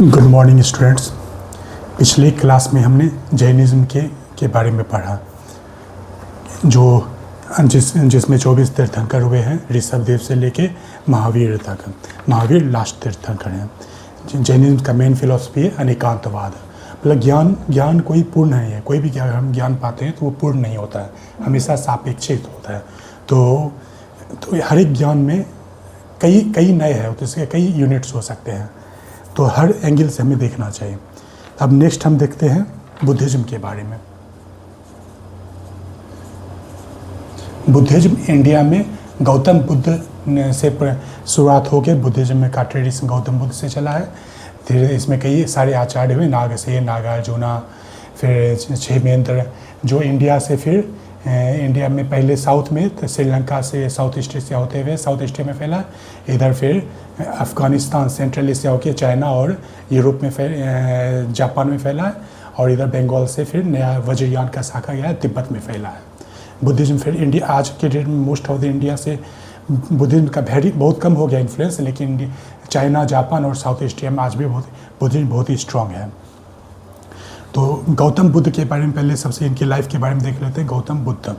Good morning students. पिछले class में हमने जैनिज़्म के बारे में पढ़ा, जिसमें 24 तीर्थंकर हुए हैं, ऋषभदेव से लेके महावीर तक। महावीर लास्ट तीर्थंकर हैं। जैनिज़्म का मेन फिलॉसफी है अनेकांतवाद। मतलब ज्ञान कोई पूर्ण नहीं है। कोई भी हम ज्ञान पाते हैं तो वो पूर्ण नहीं होता है, हमेशा सापेक्षित होता है। तो हर एक ज्ञान में कई नए हैं, तो इसके कई यूनिट्स हो सकते हैं। तो हर एंगल से हमें देखना चाहिए। अब नेक्स्ट हम देखते हैं बुद्धिज़्म के बारे में। बुद्धिज़्म इंडिया में गौतम बुद्ध से शुरुआत होकर बुद्धिज़्म का ट्रेडिशन गौतम बुद्ध से चला है। फिर इसमें कई सारे आचार्य हुए, नागसेन, नागार्जुना, फिर क्षेमेंद्र, जो इंडिया से फिर इंडिया में पहले साउथ में तो श्रीलंका से साउथ ईस्ट एशिया होते हुए साउथ एशिया में फैला, इधर फिर अफ़गानिस्तान, सेंट्रल एशिया होकर चाइना और यूरोप में जापान में फैला है, और इधर बंगाल से फिर नया वज्रयान का शाखा गया तिब्बत में फैला है। बुद्धिज़्म फिर इंडिया आज के डेट में मोस्ट ऑफ द इंडिया से बुद्धिज़्म का बहुत कम हो गया इन्फ्लुएंस, लेकिन चाइना, जापान और साउथ एशिया में आज भी बुद्धिज़्म बहुत ही स्ट्रॉन्ग है। तो गौतम बुद्ध के बारे में पहले सबसे इनकी लाइफ के बारे में देख लेते हैं। गौतम बुद्ध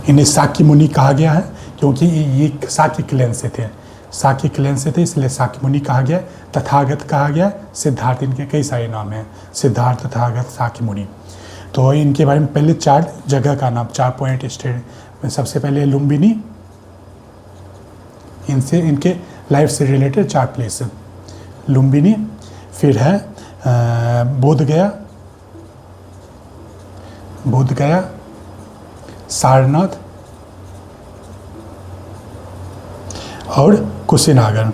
इन्हें शाक्य मुनि कहा गया है, क्योंकि ये शाक्य क्लैन से थे, इसलिए शाक्य मुनि कहा गया। तथागत कहा गया, सिद्धार्थ, इनके कई सारे नाम हैं, सिद्धार्थ, तथागत, शाक्य मुनि। तो इनके बारे में पहले 4 जगह का नाम, 4 पॉइंट स्टेट। सबसे पहले लुम्बिनी, इनके लाइफ से रिलेटेड 4 प्लेस है। लुम्बिनी, फिर है बोध गया, सारनाथ और कुशीनगर।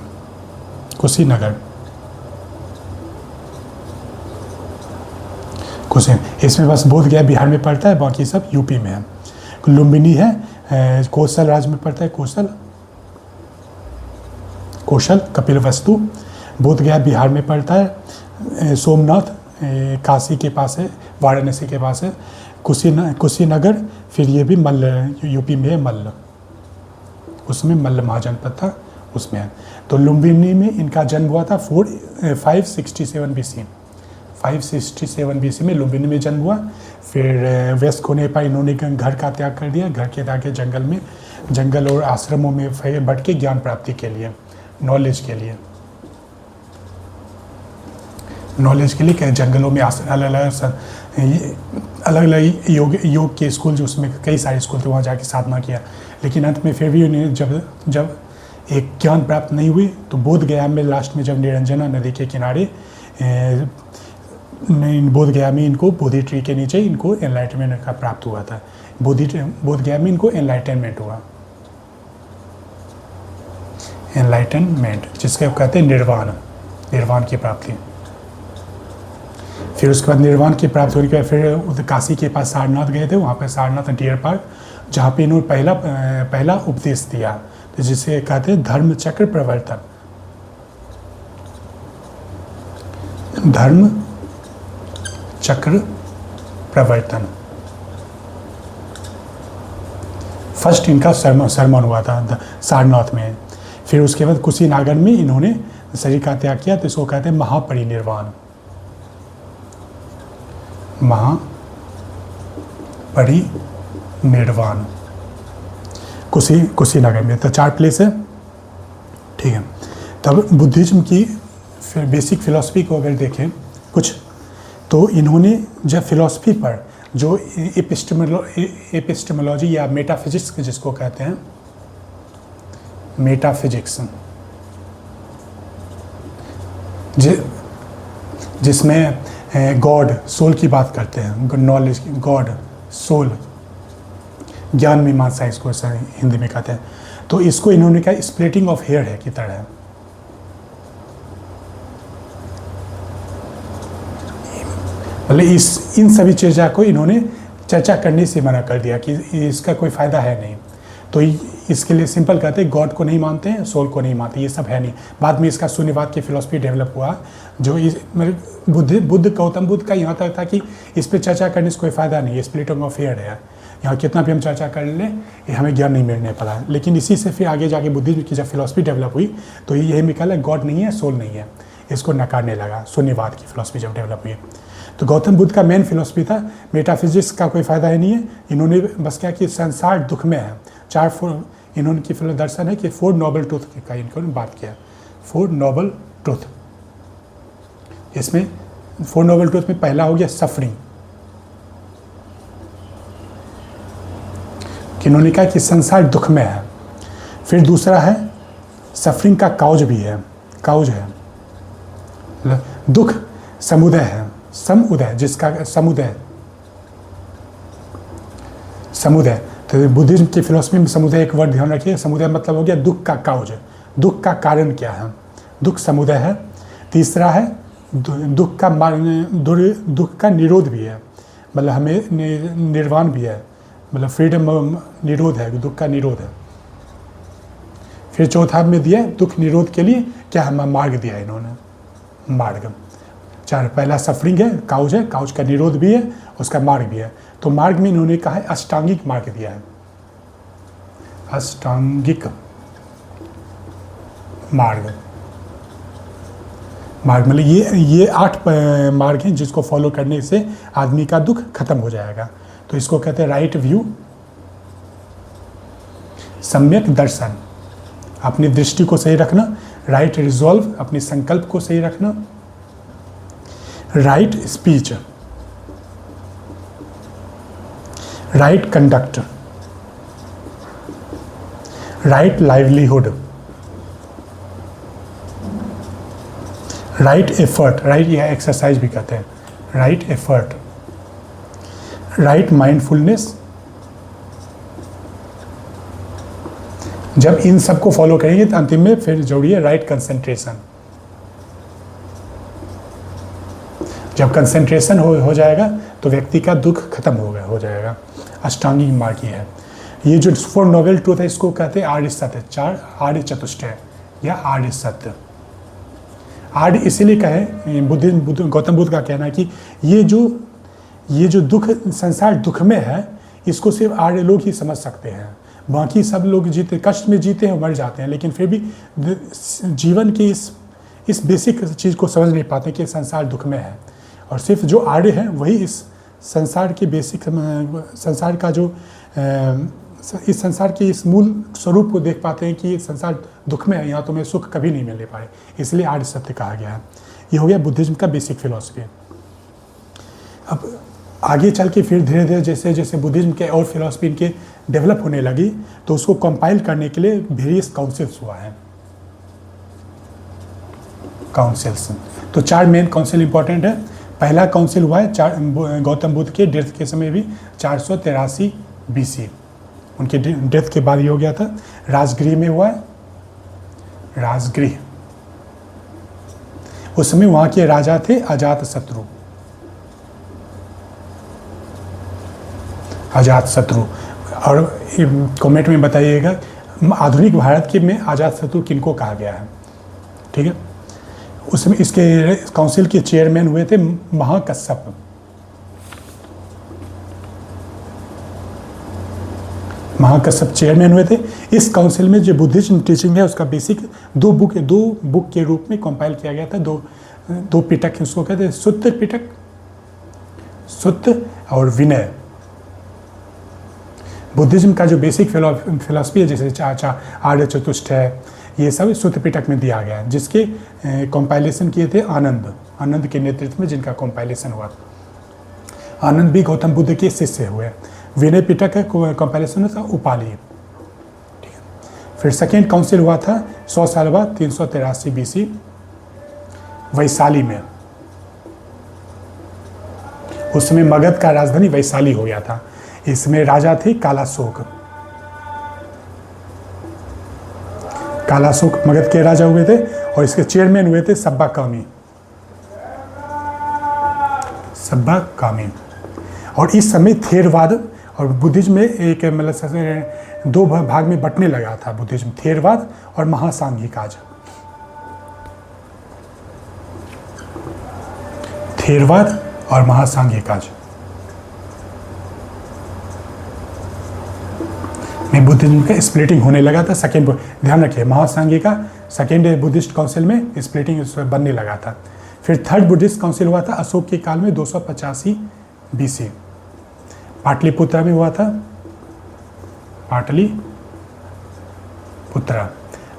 इसमें बस बोध गया बिहार में पड़ता है, बाकी सब यूपी में है। लुम्बिनी है कौशल राज्य में पड़ता है, कौशल कपिलवस्तु। बोध गया बिहार में पड़ता है। सोमनाथ काशी के पास है, वाराणसी के पास है। कुशीनगर, फिर ये भी मल्ल, यूपी में है मल्ल, उसमें मल्ल महाजनपद था, उसमें है। तो लुम्बिनी में इनका जन्म हुआ था 567 BC। 567 BC में लुम्बिनी में जन्म हुआ। फिर वेस्ट होने पर इन्होंने घर का त्याग कर दिया। घर के त्याग जंगल और आश्रमों में भटके ज्ञान प्राप्ति के लिए, नॉलेज के लिए कई जंगलों में अलग-अलग योग के स्कूल, जो उसमें कई सारे स्कूल थे, वहाँ जाके साधना किया। लेकिन अंत में फिर भी उन्हें जब एक ज्ञान प्राप्त नहीं हुई, तो बोध गया में लास्ट में जब निरंजना नदी के किनारे बोध गया में इनको बोधि ट्री के नीचे इनको एनलाइटमेंट का प्राप्त हुआ था। बोध गया में इनको एनलाइटनमेंट हुआ, एनलाइटनमेंट, जिसके कहते हैं निर्वाण की प्राप्ति। फिर उसके बाद निर्वाण की प्राप्ति होने के बाद फिर काशी के पास सारनाथ गए थे। वहाँ पर सारनाथ डियर पार्क, जहाँ पे इन्होंने पहला उपदेश दिया, तो जिसे कहते हैं धर्म चक्र प्रवर्तन। फर्स्ट इनका सरमन हुआ था सारनाथ में। फिर उसके बाद कुशीनगर में इन्होंने शरीर का त्याग किया, तो इसको कहते हैं महापरिनिर्वाण। कुशीनगर में। तो 4 प्लेस है, ठीक है। तब बुद्धिज़्म की फिर बेसिक फिलॉसफी को अगर देखें कुछ, तो इन्होंने जब फिलॉसफी पर जो एपिस्टेमोलॉजी या मेटाफिजिक्स जिसको कहते हैं, मेटाफिजिक्स, जिसमें गॉड, सोल की बात करते हैं, नॉलेज, गॉड, सोल, ज्ञान मीमांसा इसको हिंदी में कहते हैं। तो इसको इन्होंने कहा स्प्लिटिंग ऑफ हेयर है की तरह है। मतलब इन सभी चीज़ों को इन्होंने चर्चा करने से मना कर दिया कि इसका कोई फ़ायदा है नहीं। तो इसके लिए सिंपल कहते हैं, गॉड को नहीं मानते हैं, सोल को नहीं मानते, ये सब है नहीं। बाद में इसका शून्यवाद की फिलॉसफी डेवलप हुआ, जो गौतम बुद्ध का यहाँ तक था कि इस पर चर्चा करने से कोई फ़ायदा नहीं है, स्प्लिटिंग ऑफ हेयर है। यहाँ कितना भी हम चर्चा कर लें ये हमें ज्ञान नहीं मिलने पड़ा है। लेकिन इसी से फिर आगे जाके बुद्धिज्म की जब फिलॉसफी डेवलप हुई तो यही निकला गॉड नहीं है, सोल नहीं है, इसको नकारने लगा। शून्यवाद की फिलॉसफी जब डेवलप हुई तो गौतम बुद्ध का मेन फिलॉसफी था मेटाफिजिक्स का कोई फ़ायदा ही नहीं है। इन्होंने बस क्या कि संसार दुख में है। इन्होंने की दर्शन है कि 4 नोबल ट्रूथ का इनको बात किया। 4 नोबल ट्रूथ, इसमें 4 नोबल ट्रूथ में पहला हो गया सफरिंग, कि इन्होंने कहा कि संसार दुख में है। फिर दूसरा है सफरिंग का काउज भी है, काउज है दुख समुदय है, समुदय जिसका समुदय तो बुद्धिज्म की फिलोसफी में समुदय एक वर्ड ध्यान रखिए। समुदय मतलब हो गया दुख का काउज, दुख का कारण क्या है, दुख समुदय है। तीसरा है दुख का निरोध भी है, मतलब हमें निर्वाण भी है, मतलब फ्रीडम निरोध है, दुख का निरोध है। फिर चौथा में दिया दुख निरोध के लिए क्या हमें मार्ग दिया इन्होंने, मार्ग। चार, पहला सफरिंग है, काउज का निरोध भी है, उसका मार्ग भी है। तो मार्ग में इन्होंने कहा है अष्टांगिक मार्ग दिया है, अष्टांगिक मार्ग मतलब ये 8 मार्ग हैं जिसको फॉलो करने से आदमी का दुख खत्म हो जाएगा। तो इसको कहते हैं राइट व्यू, सम्यक दर्शन, अपनी दृष्टि को सही रखना, राइट रिजॉल्व, अपने संकल्प को सही रखना, right speech, right conduct, right livelihood, right effort, right यह एक्सरसाइज भी कहते हैं, राइट एफर्ट, राइट माइंडफुलनेस। जब इन सबको फॉलो करेंगे तो अंतिम में फिर जोड़िए राइट कंसंट्रेशन। जब कंसंट्रेशन हो जाएगा तो व्यक्ति का दुख खत्म हो जाएगा। अष्टांगिक मार्ग ये है। ये जो 4 नोबल ट्रूथ है इसको कहते हैं आर्य सत्य, 4 आर्य चतुष्टय या आर्य सत्य। आर्य इसीलिए कहे, गौतम बुद्ध का कहना है कि ये जो दुख, संसार दुख में है, इसको सिर्फ आर्य लोग ही समझ सकते हैं। बाकी सब लोग कष्ट में जीते हैं, मर जाते हैं, लेकिन फिर भी जीवन की इस बेसिक चीज़ को समझ नहीं पाते कि संसार दुख में है। और सिर्फ जो आर्य हैं वही इस संसार के बेसिक, संसार का जो इस संसार के इस मूल स्वरूप को देख पाते हैं कि संसार दुख में है, यहाँ तुम्हें सुख कभी नहीं मिलने पाए, इसलिए आर्य सत्य कहा गया है। ये हो गया बुद्धिज्म का बेसिक फिलॉसफी। अब आगे चल के फिर धीरे धीरे जैसे जैसे बुद्धिज्म के और फिलॉसफी इनके डेवलप होने लगी तो उसको कंपाइल करने के लिए वेरियस काउंसिल्स हुआ है, काउंसिल्स। तो 4 मेन काउंसिल इंपॉर्टेंट है। पहला काउंसिल हुआ है गौतम बुद्ध के डेथ के समय भी 483 BC, उनके डेथ के बाद ही हो गया था। राजगृह में हुआ है, राजगृह। उस समय वहाँ के राजा थे अजातशत्रु, अजातशत्रु। और कमेंट में बताइएगा आधुनिक भारत के में अजातशत्रु किनको कहा गया है, ठीक है। उसमें इसके काउंसिल के चेयरमैन हुए थे महाकश्यप। महाकश्यप चेयरमैन हुए थे। इस काउंसिल में जो बुद्धिज्म टीचिंग है उसका बेसिक 2 बुक के रूप में कंपाइल किया गया था। दो पिटक उसको कहते हैं, सूत्र पिटक, सूत्र और विनय। बुद्धिज्म का जो बेसिक फिलॉसफी है, जैसे आर्य चतुष्ट है, ये सब सूत्र पिटक में दिया गया है, जिसके कंपाइलेशन किए थे आनंद के नेतृत्व में, जिनका कंपाइलेशन हुआ। आनंद भी गौतम बुद्ध के शिष्य हुए। विनय पिटक का कंपाइलेशन था उपाली, ठीक है। फिर सेकेंड काउंसिल हुआ था 100 साल बाद 383 BC वैशाली में। उसमें मगध का राजधानी वैशाली हो गया था। इसमें राजा थे कालाशोक। कालाशोक मगध के राजा हुए थे और इसके चेयरमैन हुए थे सब्बाकामी। और इस समय थेरवाद और बुद्धिज्म में एक मतलब 2 भाग में बंटने लगा था बुद्धिज्म, थेरवाद और महासांघिकाज। थेरवाद और महासांघिकाज। में बुद्धिज्म का स्प्लिटिंग होने लगा था। सेकेंड, ध्यान रखिए, महासांघिका सेकेंड बुद्धिस्ट काउंसिल में स्प्लिटिंग बनने लगा था। फिर थर्ड बुद्धिस्ट काउंसिल हुआ था अशोक के काल में 285 BC, पाटलिपुत्रा में हुआ था, पाटलिपुत्रा।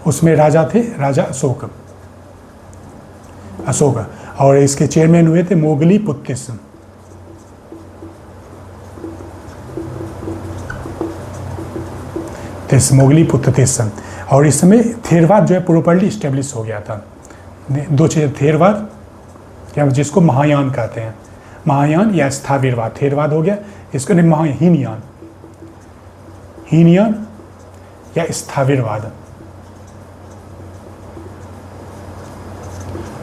उसमें राजा थे राजा अशोक, और इसके चेयरमैन हुए थे मोगली पुत्तिस। मोगली पुत्तिस। और इस समय थेरवाद जो है प्रॉपर्ली इस्टेब्लिश हो गया था। दो चीज़ें, थेरवाद क्या जिसको महायान कहते हैं, महायान या स्थाविरवाद। थेरवाद हो गया, इसको नहीं हीनयान या स्थाविरवाद।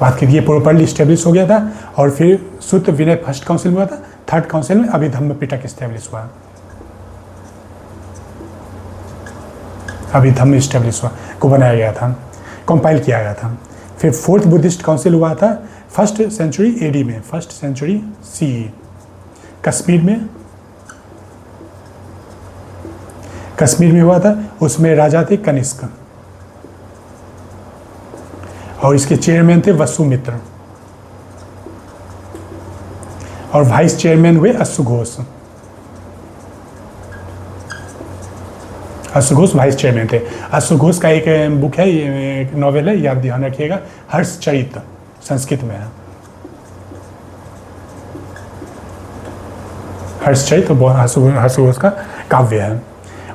बात कीजिए, प्रॉपर्ली इस्टेब्लिश हो गया था। और फिर सूत्र विनय फर्स्ट काउंसिल में हुआ था। थर्ड काउंसिल में अभिधम्म पिटक इस्टेब्लिश हुआ, अभिधम्म इस्टेब्लिश हुआ को बनाया गया था, कंपाइल किया गया था। फिर फोर्थ बुद्धिस्ट काउंसिल हुआ था फर्स्ट सेंचुरी AD में, फर्स्ट सेंचुरी CE, कश्मीर में हुआ था। उसमें राजा थे कनिष्क और इसके चेयरमैन थे वसुमित्र, और वाइस चेयरमैन हुए अश्वघोष। अश्वघोष वाइस चेयरमैन थे। अश्वघोष का एक बुक है, ये एक नॉवेल है, याद ध्यान रखिएगा, हर्षचरित, संस्कृत में है हर्षचरित, अश्वघोष का काव्य है।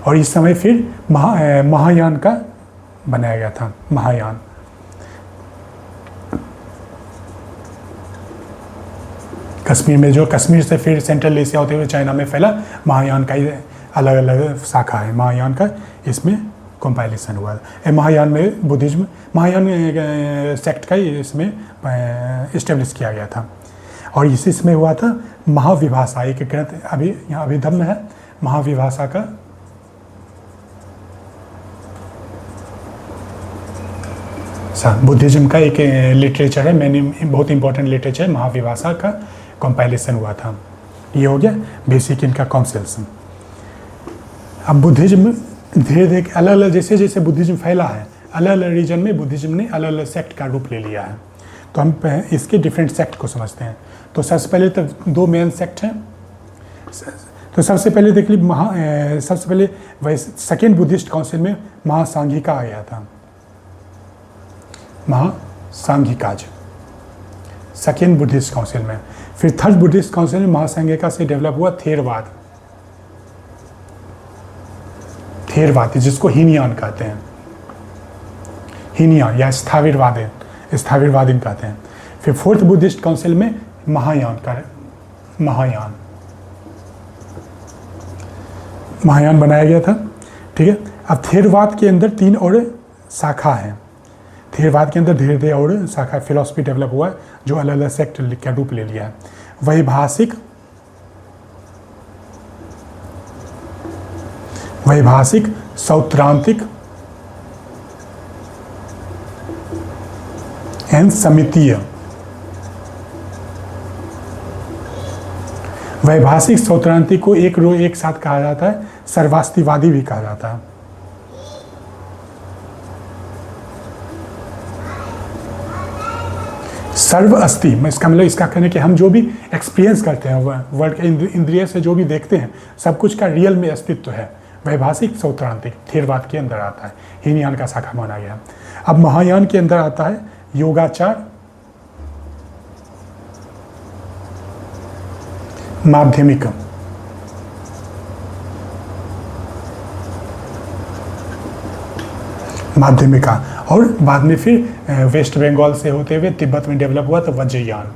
और इस समय फिर महायान का बनाया गया था, महायान। कश्मीर में, जो कश्मीर से फिर सेंट्रल एशिया होते हुए चाइना में फैला, महायान का अलग अलग शाखा है महायान का, इसमें कंपाइलेशन हुआ है। महायान में बुद्धिज्म, महायान सेक्ट का इसमें इस्टेब्लिश किया गया था। और इसमें हुआ था महाविभाषा, एक ग्रंथ अभी यहाँ अभिधम्म है, महाविभाषा का बुद्धिज्म का एक लिटरेचर है, मैंने बहुत इंपॉर्टेंट लिटरेचर, महाविभाषा का कंपाइलेशन हुआ था। ये हो गया बेसिक इनका काउंसिल्स। अब बुद्धिज्म धीरे धीरे अलग अलग, जैसे जैसे बुद्धिज्म फैला है, अलग अलग रीजन में बुद्धिज्म ने अलग अलग सेक्ट का रूप ले लिया है। तो हम इसके डिफरेंट सेक्ट को समझते हैं। तो सबसे पहले तो दो मेन सेक्ट हैं। तो सबसे पहले देख लीजिए, सबसे पहले वही सेकेंड बुद्धिस्ट काउंसिल में महासांघिका आ गया था, महासांघिकाज सेकेंड बुद्धिस्ट काउंसिल में। फिर थर्ड बुद्धिस्ट काउंसिल में महासांघिका से डेवलप हुआ थेरवाद, जिसको हीनयान कहते हैं, हीनयान या स्थाविरवादी कहते हैं। फिर फोर्थ बुद्धिस्ट काउंसिल में महायान बनाया गया था, ठीक है। अब थेरवाद के अंदर 3 और शाखा है। थेरवाद के अंदर धीरे धीरे और शाखा फिलॉसफी डेवलप हुआ है, जो अलग अलग सेक्ट का रूप ले लिया है। वैभाषिक, सौत्रांतिक एवं समितीय। वैभाषिक सौत्रांतिक को एक साथ कहा जाता है, सर्वास्तिवादी भी कहा जाता है। सर्व अस्ति, इसका मतलब इसका कहने कि हम जो भी एक्सपीरियंस करते हैं वर्ल्ड के इंद्रिय से जो भी देखते हैं, सब कुछ का रियल में अस्तित्व है। वैभाषिक सौत्रांतिक थेरवाद के अंदर आता है, हीनयान का शाखा माना गया। अब महायान के अंदर आता है योगाचार, माध्यमिक, माध्यमिका, और बाद में फिर वेस्ट बंगाल से होते हुए तिब्बत में डेवलप हुआ तो वज्रयान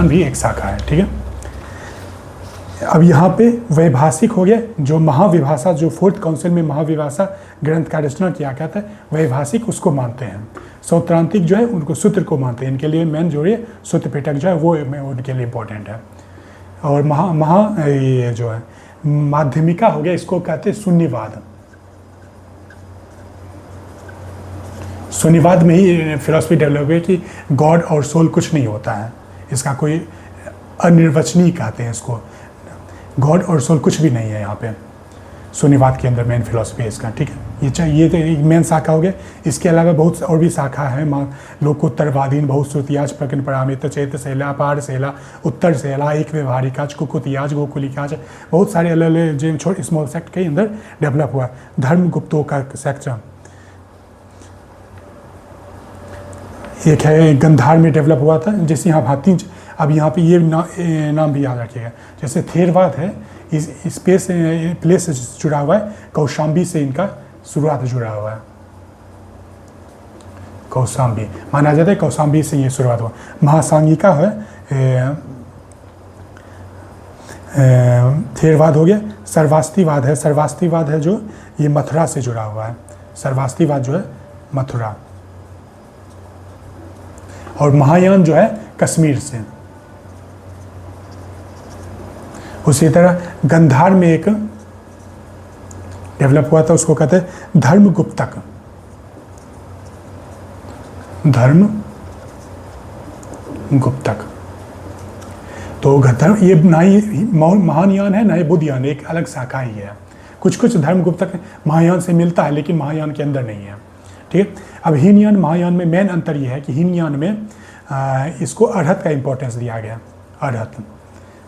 भी एक शाखा है, ठीक है। अब यहाँ पे वैभाषिक हो गया, जो महाविभाषा, जो फोर्थ काउंसिल में महाविभाषा ग्रंथ का रचना किया गया था, वैभाषिक उसको मानते हैं। सौत्रांतिक जो है उनको सूत्र को मानते हैं, इनके लिए मेन जो है सूत्र पिटक जो है वो उनके लिए इम्पोर्टेंट है। और ये जो है माध्यमिका हो गया, इसको कहते हैं शून्यवाद। शून्यवाद में ही फिलॉसफी डेवलप हुई कि गॉड और सोल कुछ नहीं होता है, इसका कोई अनिर्वचनीय कहते हैं इसको। गॉड और सोल कुछ भी नहीं है यहाँ पे शून्यवाद के अंदर। मेन फिलॉसफी है इसका, ठीक है। ये तो एक मेन शाखा हो गया। इसके अलावा बहुत और भी शाखा है, लोकोत्तरवादीन, बहुश्रुतियाज, प्रकन परामित, चैत्य शैला, अपार शैला, उत्तर शैला, एक व्यवहारिकाज, कुकुतियाज, गोकुलिकाज, बहुत सारे अलग अलग जो छोटे स्मॉल सेक्ट के अंदर डेवलप हुआ। धर्म गुप्तों का सेक्ट एक है गंधार में डेवलप हुआ था। जैसे यहाँ भाती, अब यहाँ पे ये नाम भी याद रखिएगा। जैसे थेरवाद है, इस स्पेस प्लेस से जुड़ा हुआ है, कौशाम्बी से इनका शुरुआत जुड़ा हुआ है। कौशाम्बी माना जाता है, कौशाम्बी से ये शुरुआत हुआ। महासांगिका है, थेरवाद हो गया। सर्वास्तिवाद है, सर्वास्तिवाद है जो ये मथुरा से जुड़ा हुआ है। सर्वास्तिवाद जो है मथुरा। और महायान जो है कश्मीर से। उसी तरह गंधार में एक डेवलप हुआ था, उसको कहते हैं धर्मगुप्तक। धर्म गुप्तक। तो ये ना ही महायान है ना ही बुद्धयान, एक अलग शाखा ही है। कुछ धर्मगुप्तक महायान से मिलता है लेकिन महायान के अंदर नहीं है, ठीक है। अब हीनयान महायान में मेन अंतर यह है कि हीनयान में इसको अरहत का इंपॉर्टेंस दिया गया। अरहत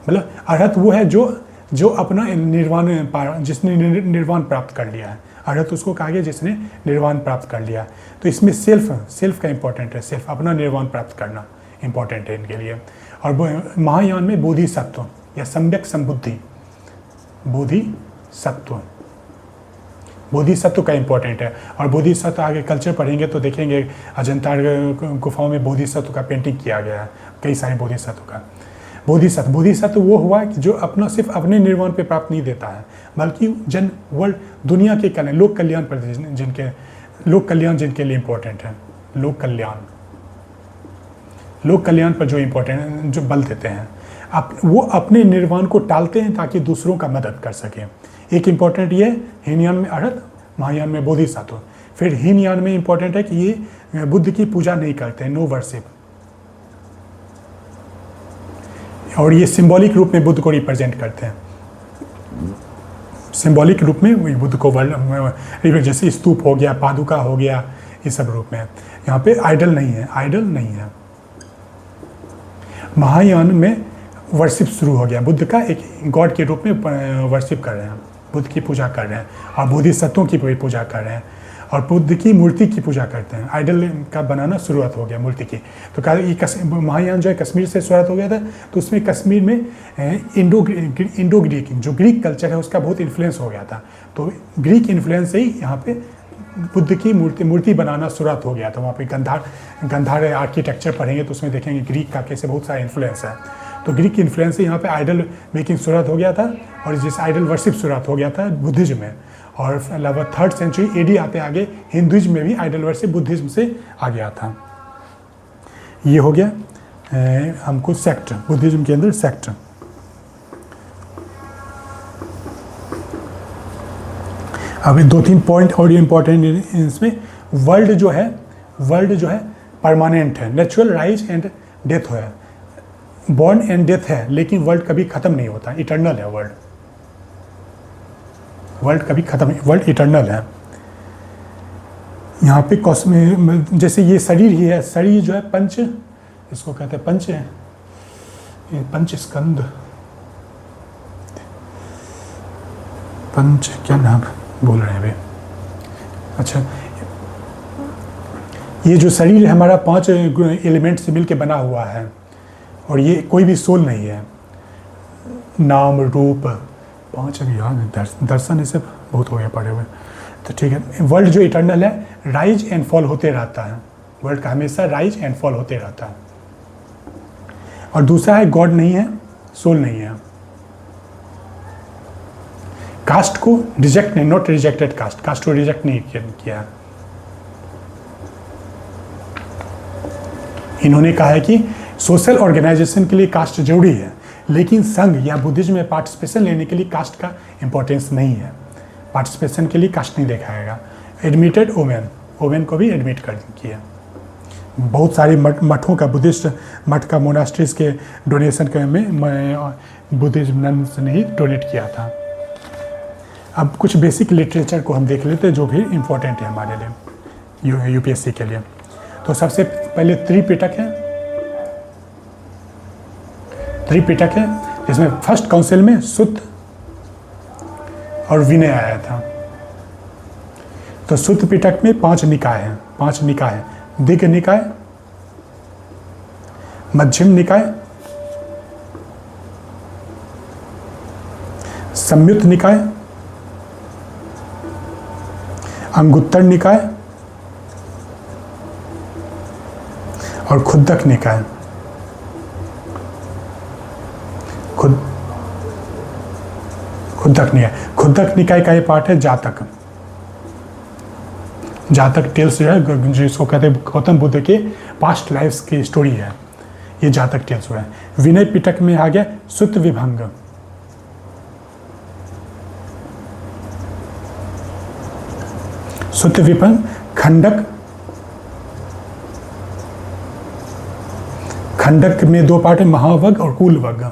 मतलब अरहत वो है जो अपना निर्वाण जिसने निर्वाण प्राप्त कर लिया है। अरहत उसको कहा गया जिसने निर्वाण प्राप्त कर लिया। तो इसमें सेल्फ का इंपॉर्टेंट है, सेल्फ अपना निर्वाण प्राप्त करना इंपॉर्टेंट है इनके लिए। और महायान में बोधिसत्व या सम्यक संबुद्धि, बोधिसत्व का इंपॉर्टेंट है। और बोधिसत्व आगे कल्चर पढ़ेंगे तो देखेंगे अजंता गुफाओं में बोधिसत्व का पेंटिंग किया गया है, कई सारे बोधिसत्व का। बोधिसत्व वो हुआ कि जो अपना सिर्फ अपने निर्वाण पे प्राप्त नहीं देता है, बल्कि वर्ल्ड दुनिया के कल्याण, लोक कल्याण पर जिनके लिए इंपॉर्टेंट है, लोक कल्याण पर जो इंपॉर्टेंट जो बल देते हैं, वो अपने निर्वाण को टालते हैं ताकि दूसरों का मदद कर सकें। एक इंपॉर्टेंट ये हीनयान में अरहत, महायान में बोधिसत्व। फिर हीनयान में इंपॉर्टेंट है कि ये बुद्ध की पूजा नहीं करते हैं, नो वर्शिप। और ये सिंबॉलिक रूप में बुद्ध को रिप्रेजेंट करते हैं, सिंबॉलिक रूप में बुद्ध को जैसे स्तूप हो गया, पादुका हो गया, इस सब रूप में। यहाँ पे आइडल नहीं है। महायान में वर्शिप शुरू हो गया, बुद्ध का एक गॉड के रूप में वर्शिप कर रहे हैं, बुद्ध की पूजा कर रहे हैं और बोधिसत्वों की पूजा कर रहे हैं और बुद्ध की मूर्ति की पूजा करते हैं। आइडल का बनाना शुरुआत हो गया मूर्ति की। तो कहा ये महायान जो है कश्मीर से शुरुआत हो गया था। तो उसमें कश्मीर में इंडो ग्रीक जो ग्रीक कल्चर है उसका बहुत इन्फ्लुएंस हो गया था। तो ग्रीक इन्फ्लुएंस से ही यहाँ पे बुद्ध की मूर्ति बनाना शुरुआत हो गया था। वहाँ पे गंधार आर्किटेक्चर पढ़ेंगे तो उसमें देखेंगे ग्रीक का कैसे बहुत सारा इन्फ्लुएंस है। तो ग्रीक इन्फ्लुएंस से यहाँ पे आइडल मेकिंग शुरुआत हो गया था और जिस आइडल वर्शिप शुरुआत हो गया था बुद्धिज्म में। और लगभग 3rd सेंचुरी एडी आते आगे हिंदुइज्म में भी आइडल वर्शिप बुद्धिज्म से आ गया था। ये हो गया हमको सेक्ट, बुद्धिज्म के अंदर सेक्ट। अभी 2-3 पॉइंट और इम्पोर्टेंट इसमें। वर्ल्ड जो है परमानेंट है, नेचुरल राइज एंड डेथ है, बॉर्न एंड डेथ है, लेकिन वर्ल्ड कभी खत्म नहीं होता, इटर्नल है वर्ल्ड कभी खत्म, वर्ल्ड इटर्नल है। यहाँ पे जैसे ये शरीर ही है, शरीर जो है पंच, इसको कहते हैं पंच स्कंद, पंच क्या नाम बोल रहे हैं अभी। अच्छा, ये जो शरीर है हमारा 5 एलिमेंट से मिलके बना हुआ है और ये कोई भी सोल नहीं है। नाम रूप 5 अभी याद, दर्शन ये सब बहुत हो गया पढ़े हुए। तो ठीक है, वर्ल्ड जो इटर्नल है, राइज एंड फॉल होते रहता है, वर्ल्ड का हमेशा राइज एंड फॉल होते रहता है। और दूसरा है गॉड नहीं है, सोल नहीं है। कास्ट को रिजेक्ट नहीं, नॉट रिजेक्टेड कास्ट को रिजेक्ट नहीं किया। इन्होंने कहा है कि सोशल ऑर्गेनाइजेशन के लिए कास्ट जरूरी है, लेकिन संघ या बुद्धिज्म में पार्टिसिपेशन लेने के लिए कास्ट का इंपॉर्टेंस नहीं है। पार्टिसिपेशन के लिए कास्ट नहीं देखा जाएगा। एडमिटेड ओमेन को भी एडमिट कर किया। बहुत सारे मठों का, बुद्धिस्ट मठ का, मोनास्ट्रीज के डोनेशन के में बुद्धिज्म नन्स ने ही डोनेट किया था। अब कुछ बेसिक लिटरेचर को हम देख लेते हैं जो भी इम्पोर्टेंट है हमारे लिए यूपीएससी के लिए। तो सबसे पहले त्रिपिटक है, त्रिपिटक है जिसमें फर्स्ट काउंसिल में सुत्त और विनय आया था। तो सुत्त पिटक में 5 निकाय हैं, 5 निकाय हैं, दिग्ग निकाय, मध्यम निकाय, संयुक्त निकाय, अंगुत्तर निकाय और खुद्दक निकाय। खुद्दक निकाय का ये पार्ट है जातक। जातक टेल्स जो है, जिसको कहते हैं गौतम बुद्ध के पास्ट लाइफ्स की स्टोरी है, ये जातक टेल्स हुआ है। विनय पिटक में आ गया सुत्त विभंग, सुत्त विभंग, खंडक, खंडक में 2 पार्ट है, महावग और कूलवग।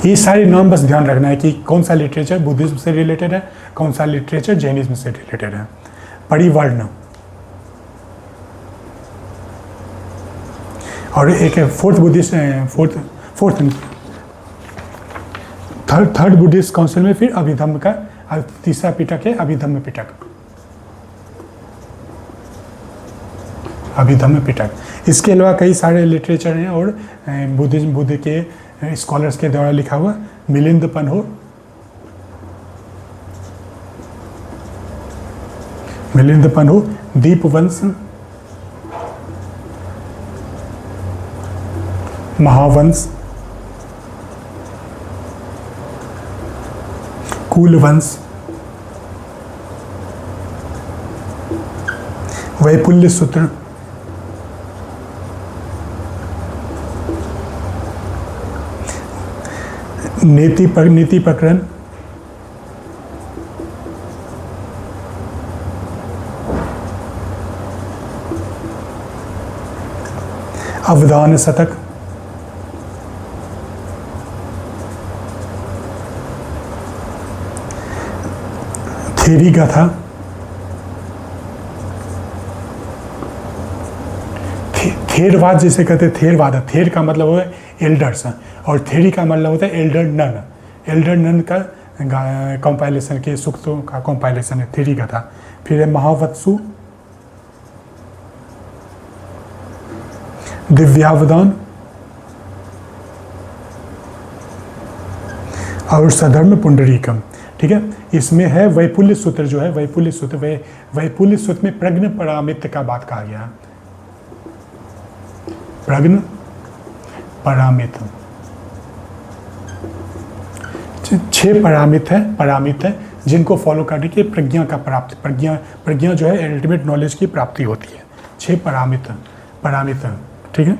ये सारे नाम बस ध्यान रखना है कि कौन सा लिटरेचर बुद्धिज्म से रिलेटेड है, कौन सा लिटरेचर जैनिज्म से रिलेटेड है। परिवर्ण और एक fourth Buddhist, third Buddhist council में फिर अभिधम्म का तीसरा पिटक है अभिधम्म पिटक, अभिधम्म पिटक। इसके अलावा कई सारे लिटरेचर हैं और बुद्धिज्म, बुद्ध के स्कॉलर्स के द्वारा लिखा हुआ मिलिंद पन्हो, मिलिंद पन्हो, दीपवंश, महावंश, कूलवंश, वैपुल्य सूत्र, नीति प्रकरण, अवदान शतक, थेरी गाथा, थेरवाद जिसे कहते हैं, थेरवाद, थेर का मतलब होता है एल्डर्स और थेरी का मतलब होता है एल्डर नन। एल्डर नन का कंपाइलेशन के सूक्तों का कंपाइलेशन है थेरी गाथा। फिर है महावत्सु, दिव्यावदान और सधर्म पुंडरीकम। ठीक है, इसमें है वैपुल्य सूत्र जो है, वैपुल्य सूत्र, वैपुल्य सूत्र में प्रज्ञ परामित का बात कहा गया। प्रज्ञ परामित, 6 परामित है जिनको फॉलो करने की प्रज्ञा का प्राप्ति, प्रज्ञा जो है अल्टीमेट नॉलेज की प्राप्ति होती है। 6 परामित, ठीक है।